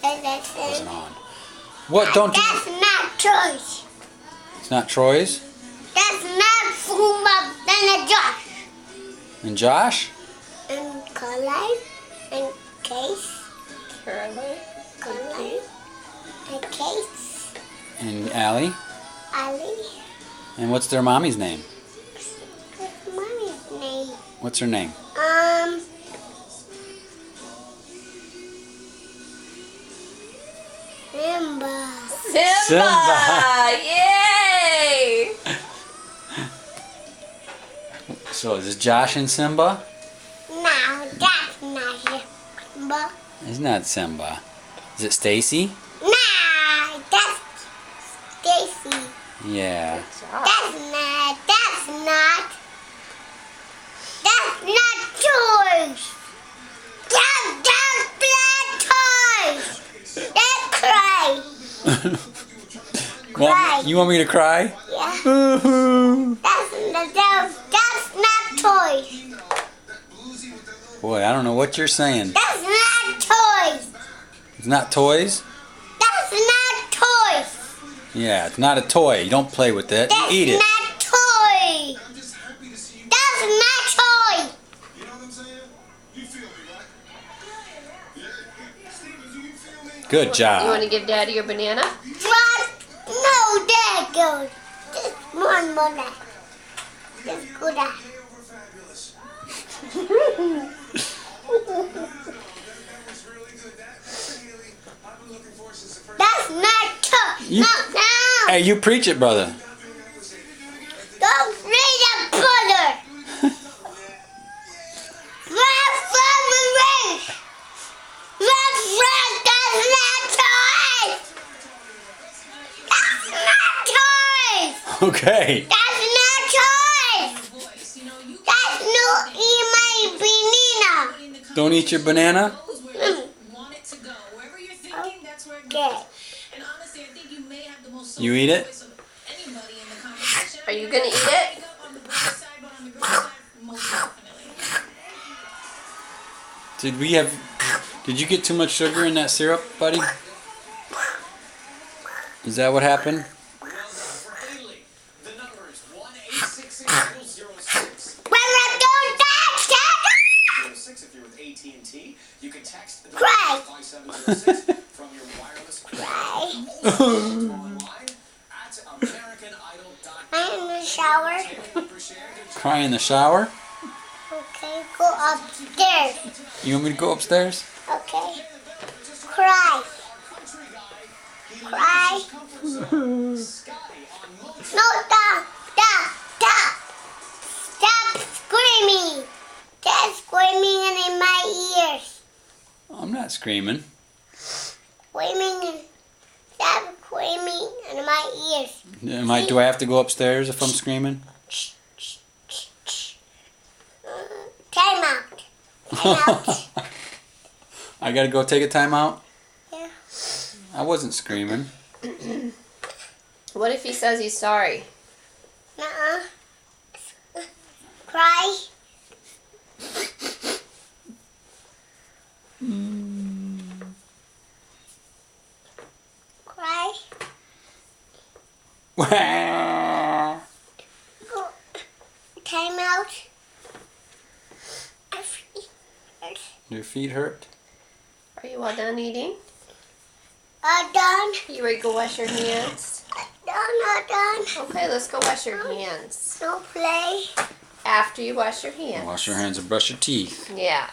Wasn't on. What? Don't do. That's not Troy's. It's not Troy's. That's not Fuma and Josh. And Josh? And Caroline. And Case. Caroline. And Case. And Allie? Ali. And what's their mommy's name? What's Mommy's name? What's her name? Simba. Simba! Yay! So is it Josh and Simba? No, that's not Simba. It's not Simba. Is it Stacy? Nah, that's Stacy. Yeah. That's not toys. That's toys. That's cry. Cry. You want me to cry? Yeah. Boo-hoo. That's not toys. Boy, I don't know what you're saying. That's not toys. It's not toys? That's not toys. Yeah, it's not a toy. You don't play with it. That's You eat it. not toy. That's not toy. Good You want job. to give Daddy your banana? What? No, there it goes. Just one more left. Just go down. That's not toy. You- Not now. Hey, you preach it, brother. Don't read a butter. Red from the race. Red, that's not toys. That's not toys. Okay. That's not toys. That's no eat my banana. Don't eat your banana? Okay. You eat it? Are you going to eat it? Did you get too much sugar in that syrup, buddy? Is that what happened? Cry. I'm in the shower. Cry in the shower? Okay, go upstairs. You want me to go upstairs? Okay. Cry. Cry. No, stop. Stop screaming. That's screaming in my ears. I'm not screaming. Screaming. Stop screaming in my ears. Do I have to go upstairs if I'm screaming? Time out. Time out. I gotta go take a time out? Yeah. I wasn't screaming. What if he says he's sorry? Nuh-uh. Cry. Cry. Go. Time out. Your feet hurt? Are you all done eating? Done. You ready to go wash your hands? Done. Okay, let's go wash your hands. No play. After you wash your hands. Wash your hands and brush your teeth. Yeah.